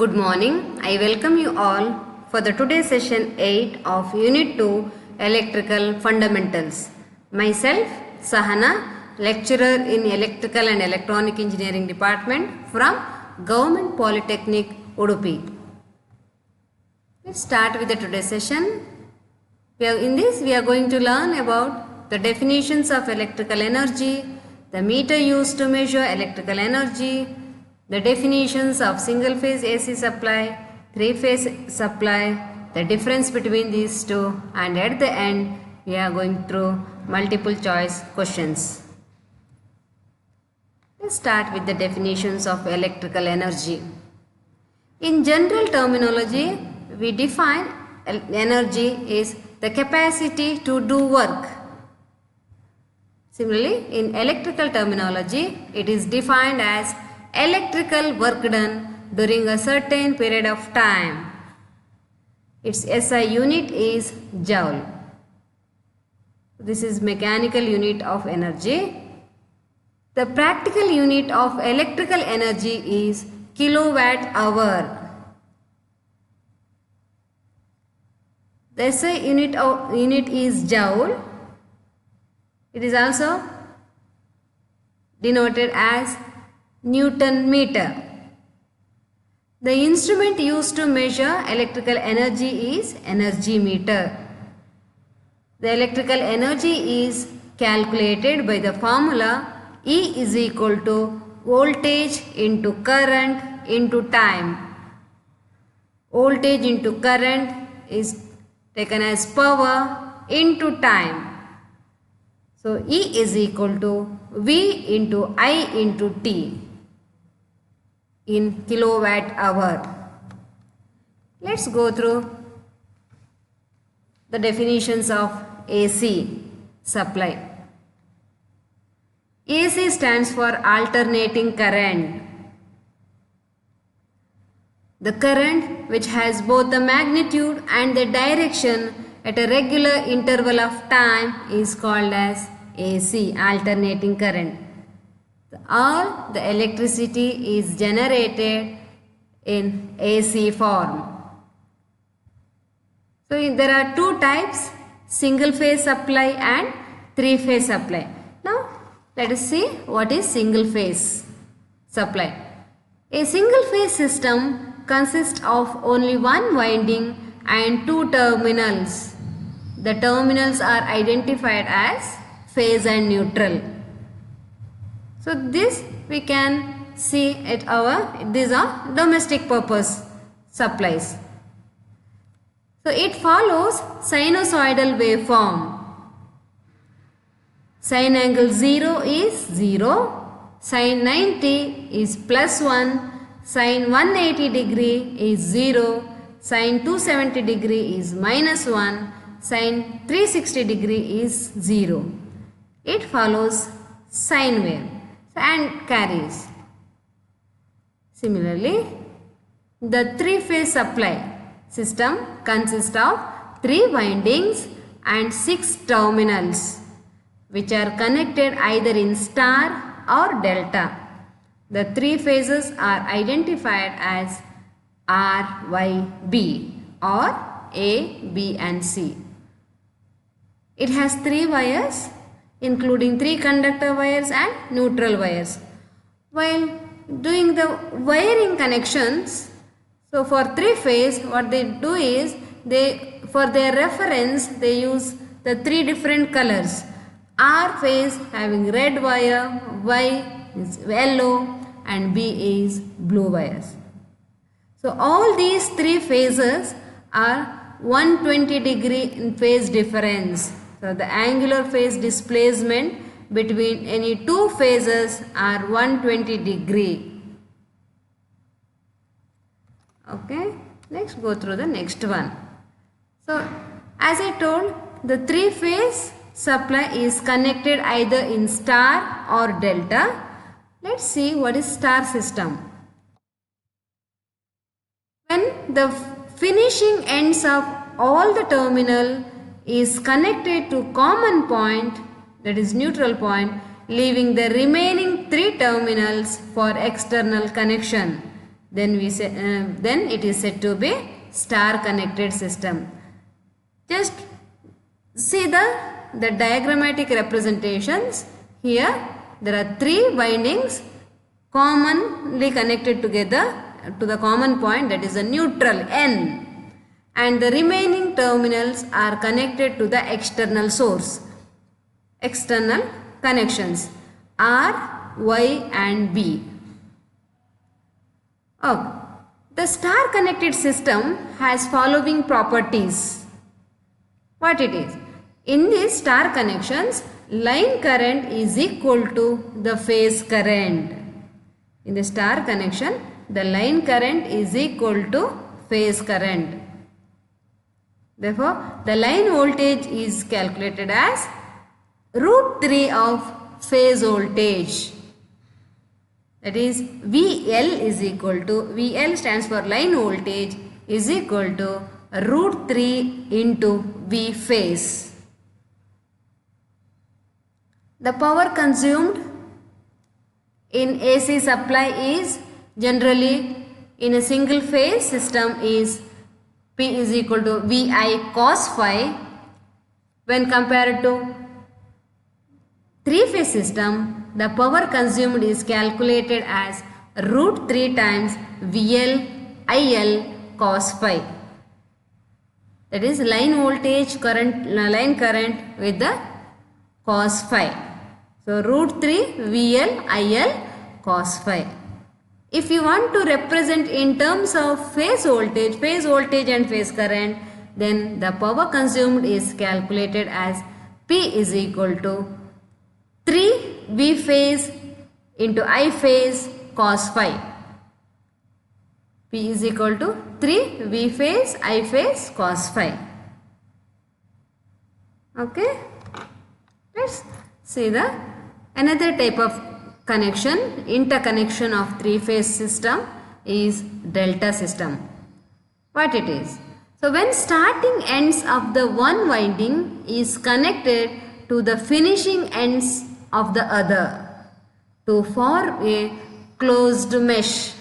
Good morning. I welcome you all for the today's session 8 of Unit 2 Electrical Fundamentals. Myself Sahana, lecturer in Electrical and Electronic Engineering Department from Government Polytechnic Udupi. Let's start with the today's session. In this we are going to learn about the definitions of electrical energy, the meter used to measure electrical energy, the definitions of single phase AC supply, three phase supply, the difference between these two, and at the end we are going through multiple choice questions. Let's start with the definitions of electrical energy. In general terminology, we define energy is the capacity to do work. Similarly, in electrical terminology, it is defined as electrical work done during a certain period of time. Its SI unit is joule. This is mechanical unit of energy. The practical unit of electrical energy is kilowatt hour. The SI unit is joule. It is also denoted as Newton meter. The instrument used to measure electrical energy is energy meter. The electrical energy is calculated by the formula E is equal to voltage into current into time. Voltage into current is taken as power into time. So E is equal to V into I into T in kilowatt hour. Let's go through the definitions of AC supply. AC stands for alternating current. The current which has both the magnitude and the direction at a regular interval of time is called as AC, alternating current. All the electricity is generated in AC form. So there are two types, single phase supply and three phase supply. Now let us see what is single phase supply. A single phase system consists of only one winding and two terminals. The terminals are identified as phase and neutral. So this we can see at these are domestic purpose supplies. So it follows sinusoidal waveform. Sin angle 0 is 0, sin 90 is plus 1, sin 180 degree is 0, sin 270 degree is minus 1, sin 360 degree is 0. It follows sine wave and carries. Similarly, the three-phase supply system consists of 3 windings and 6 terminals which are connected either in star or delta. The 3 phases are identified as R, Y, B or A, B and C. It has 3 wires including 3 conductor wires and neutral wires. While doing the wiring connections, so for 3 phase what they do is for their reference they use the 3 different colors. R phase having red wire, Y is yellow and B is blue wires. So all these 3 phases are 120 degree in phase difference. So the angular phase displacement between any 2 phases are 120 degree. Okay, let's go through the next one. So as I told, the 3 phase supply is connected either in star or delta. Let's see what is star system. When the finishing ends of all the terminal is connected to common point, that is neutral point, leaving the remaining 3 terminals for external connection. then then it is said to be star connected system. Just see the diagrammatic representations. Here there are three windings commonly connected together to the common point, that is a neutral N, and the remaining terminals are connected to the external source. External connections R, Y and B. Okay. The star connected system has following properties. What it is? In these star connections, line current is equal to the phase current. In the star connection, the line current is equal to phase current. Therefore, the line voltage is calculated as root 3 of phase voltage. That is VL is equal to, VL stands for line voltage, is equal to root 3 into V phase. The power consumed in AC supply is generally in a single phase system is P is equal to VI cos phi. When compared to three-phase system, the power consumed is calculated as root 3 times VL IL cos phi. That is line voltage current, line current with the cos phi. So root 3 VL IL cos phi. If you want to represent in terms of phase voltage and phase current, then the power consumed is calculated as P is equal to 3 V phase into I phase cos phi. P is equal to 3 V phase I phase cos phi. Okay. Let's see the another type of connection, interconnection of three-phase system is delta system. What it is? So when starting ends of the one winding is connected to the finishing ends of the other to form a closed mesh,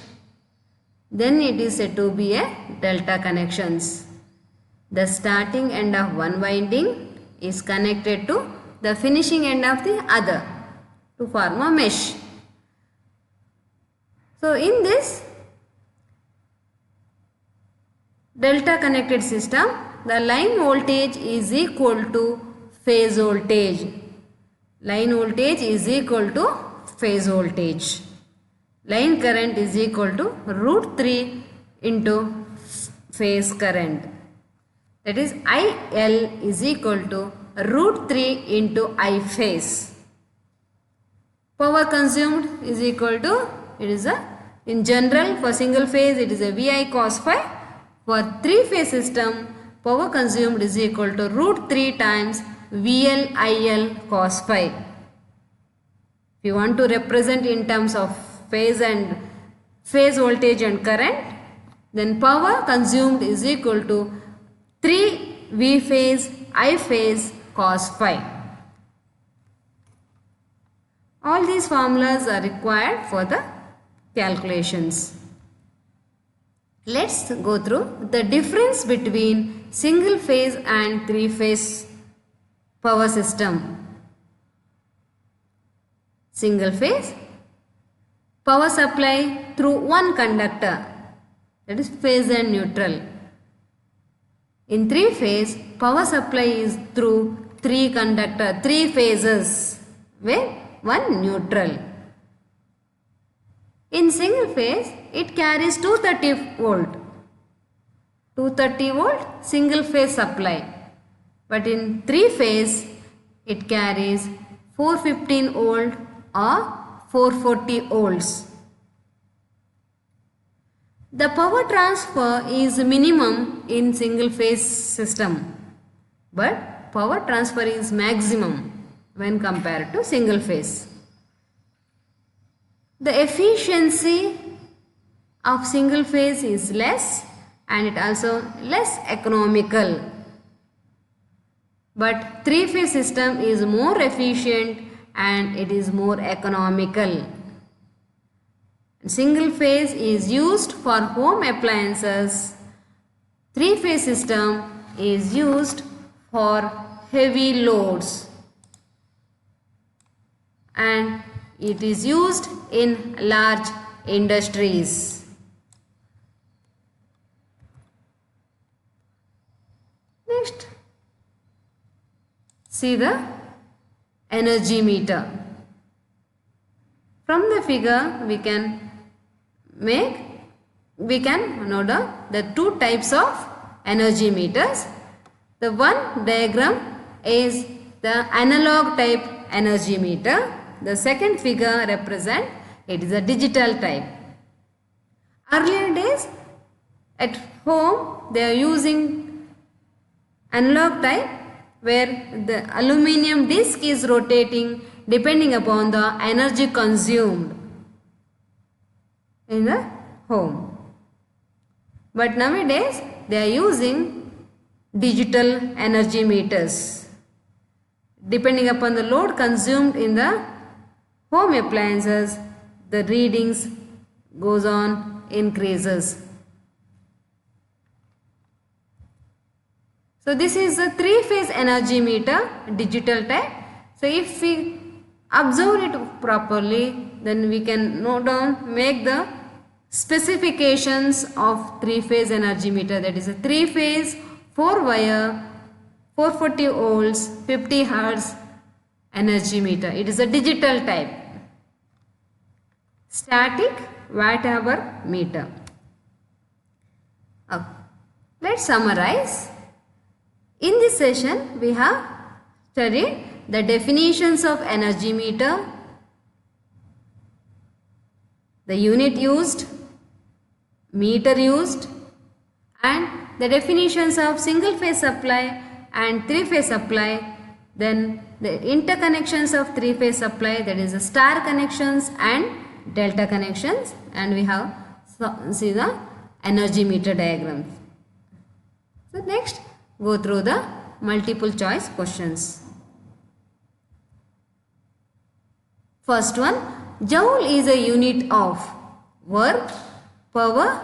then it is said to be a delta connections. The starting end of one winding is connected to the finishing end of the other to form a mesh. So in this delta connected system, the line voltage is equal to phase voltage. Line voltage is equal to phase voltage. Line current is equal to root 3 into phase current. That is IL is equal to root 3 into I phase. Power consumed is equal to, it is a, in general for single phase it is a VI cos phi. For three phase system, power consumed is equal to root 3 times VL IL cos phi. If you want to represent in terms of phase and phase voltage and current, then power consumed is equal to 3 V phase I phase cos phi. All these formulas are required for the calculations. Let's go through the difference between single phase and three phase power system. Single phase power supply through one conductor, that is phase and neutral. In three phase, power supply is through three phases with one neutral. In single phase, it carries 230 volt. 230 volt single phase supply. But in three phase, it carries 415 volt or 440 volts. The power transfer is minimum in single phase system, but power transfer is maximum when compared to single phase. The efficiency of single phase is less and it also less economical, but three phase system is more efficient and it is more economical. Single phase is used for home appliances. Three-phase system is used for heavy loads and it is used in large industries. Next, see the energy meter. From the figure we can note down the two types of energy meters. The one diagram is the analog type energy meter. The second figure represent it is a digital type. Earlier days at home they are using analog type where the aluminum disc is rotating depending upon the energy consumed in the home. But nowadays they are using digital energy meters. Depending upon the load consumed in the home appliances, the readings goes on increases. So this is a three-phase energy meter, digital type. So if we observe it properly, then we can note down, make the specifications of three-phase energy meter. That is a three-phase, 4-wire, 440 volts, 50 hertz energy meter. It is a digital type. Static watt-hour meter. Let's summarize. In this session, we have studied the definitions of energy meter, the unit used, meter used, and the definitions of single phase supply and three phase supply, then the interconnections of three phase supply, that is the star connections and delta connections, and we have see the energy meter diagrams. So next, go through the multiple choice questions. First one, joule is a unit of work, power,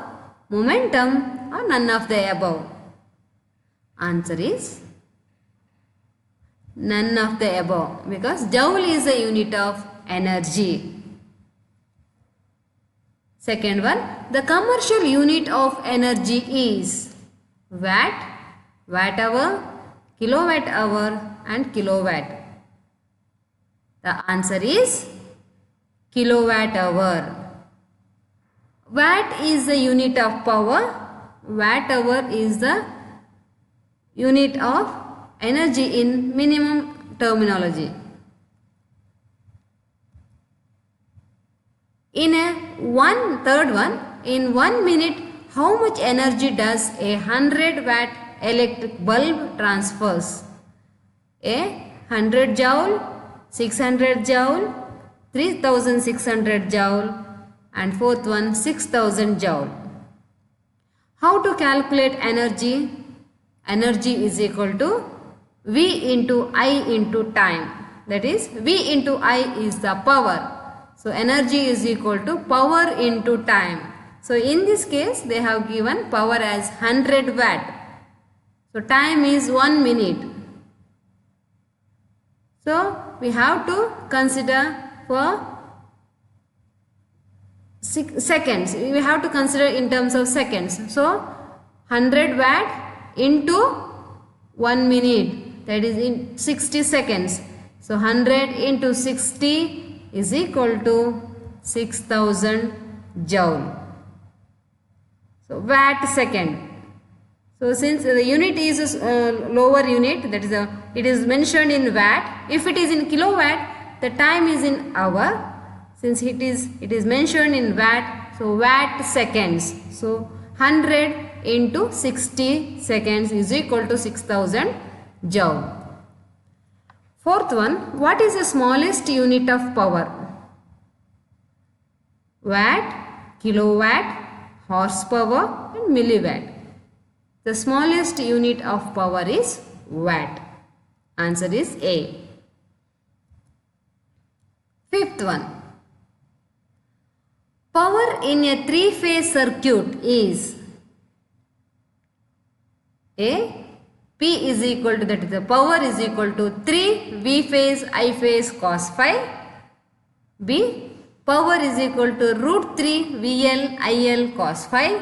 momentum, or none of the above. Answer is none of the above, because joule is a unit of energy. Second one, the commercial unit of energy is watt, watt hour, kilowatt hour, and kilowatt. The answer is kilowatt hour. Watt is the unit of power. Watt hour is the unit of energy in minimum terminology. In third one, in 1 minute, how much energy does a 100 watt electric bulb transfers? A 100 joule, 600 joule, 3600 joule, and fourth one 6000 joule. How to calculate energy? Energy is equal to V into I into time. That is, V into I is the power. So energy is equal to power into time. So in this case they have given power as 100 watt. So time is 1 minute. So we have to consider for seconds. We have to consider in terms of seconds. So 100 watt into 1 minute, that is in 60 seconds. So 100 into 60 is equal to 6000 joule. So watt second. So since the unit is a lower unit, that is it is mentioned in watt. If it is in kilowatt, the time is in hour. Since it is mentioned in watt, so watt seconds. So 100 into 60 seconds is equal to 6000 joule. Fourth one, what is the smallest unit of power? Watt, kilowatt, horsepower, and milliwatt. The smallest unit of power is watt. Answer is A. Fifth one. Power in a three-phase circuit is A. P is equal to, that is the power is equal to 3 V phase I phase cos phi. B. Power is equal to root 3 VL IL cos phi.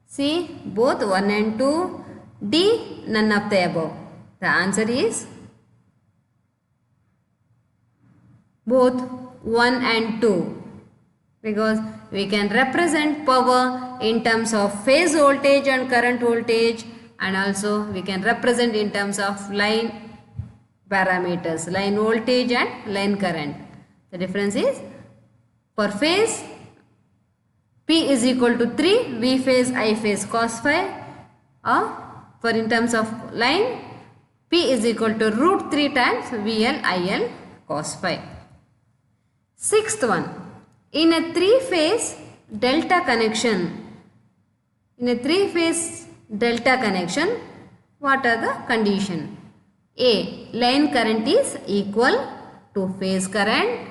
C. Both 1 and 2. D. None of the above. The answer is both 1 and 2, because we can represent power in terms of phase voltage and current voltage, and also we can represent in terms of line parameters, line voltage and line current. The difference is, for phase P is equal to 3 V phase I phase cos phi, or for in terms of line P is equal to root 3 times VL IL cos phi. Sixth one, in a three-phase delta connection, what are the condition? A. Line current is equal to phase current.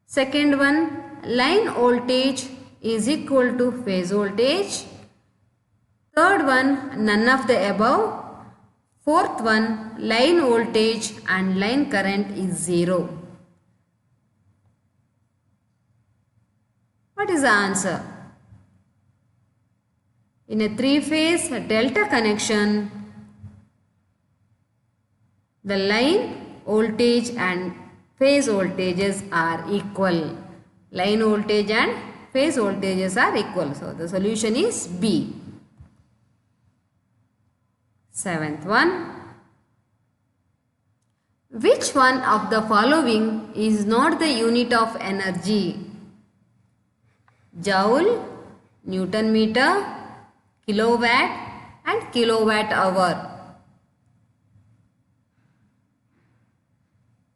Second one, line voltage is equal to phase voltage. Third one, none of the above. Fourth one, line voltage and line current is 0. What is the answer? In a three-phase delta connection, the line voltage and phase voltages are equal. Line voltage and phase voltages are equal. So, the solution is B. Seventh one. Which one of the following is not the unit of energy? Joule, Newton meter, kilowatt and kilowatt hour.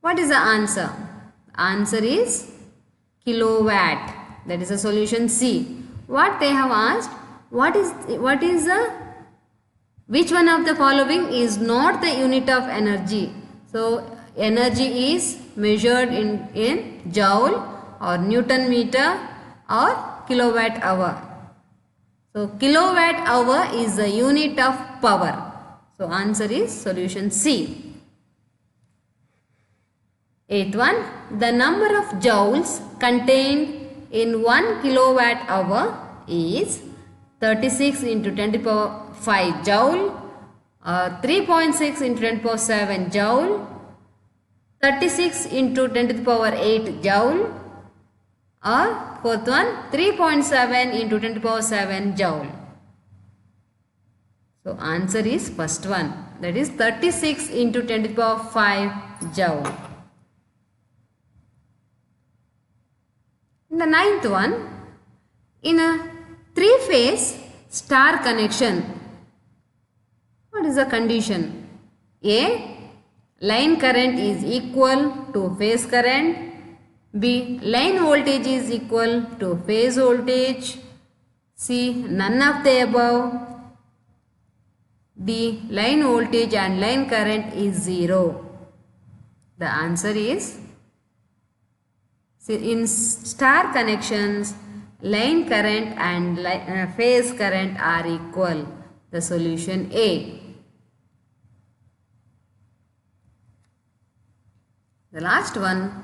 What is the answer? Answer is kilowatt. That is the solution C. What they have asked, which one of the following is not the unit of energy? So, energy is measured in joule or Newton meter or kilowatt hour. So, kilowatt hour is the unit of power. So, answer is solution C. Eighth one, the number of joules contained in 1 kilowatt hour is 36 into 10 to the power 5 joule, or 3.6 into 10 to the power 7 joule, 36 into 10 to the power 8 joule, or fourth one, 3.7 into 10 to the power 7 joule. So, answer is first one, that is 36 into 10 to the power 5 joule. In the ninth one, in a three-phase star connection, what is the condition? A. Line current is equal to phase current. B. Line voltage is equal to phase voltage. C. None of the above. D. Line voltage and line current is 0. The answer is, in star connections, line current and phase current are equal. The solution A. The last one,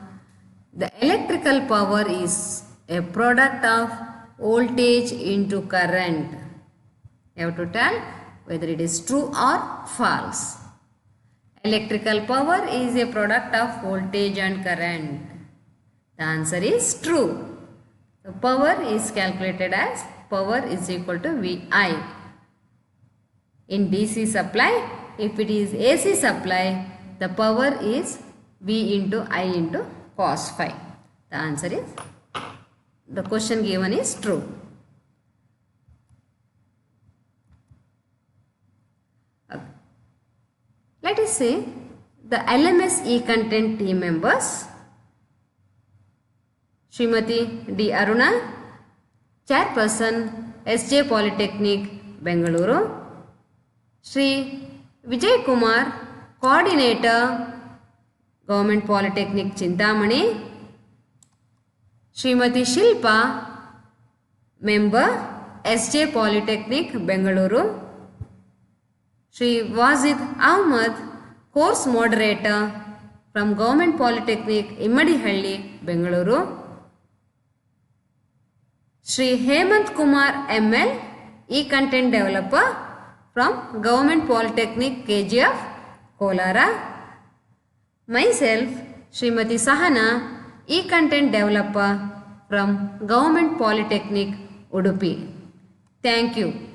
the electrical power is a product of voltage into current. You have to tell whether it is true or false. Electrical power is a product of voltage and current. The answer is true. The power is calculated as power is equal to VI. In DC supply, if it is AC supply, the power is V into I into cos phi. The answer is, the question given is true. Let us say the LMS content team members: Srimati D. Aruna, Chairperson, SJ Polytechnic, Bengaluru; Shri Vijay Kumar, Coordinator, Government Polytechnic, Chintamani; Srimati Shilpa, member SJ Polytechnic, Bengaluru. Shri Wazid Ahmad, course moderator from Government Polytechnic, Immadihalli, Bengaluru. Shri Hemant Kumar ML, e-content developer from Government Polytechnic, KGF, Kolara. Myself, Srimati Sahana, e-content developer from Government Polytechnic, Udupi. Thank you.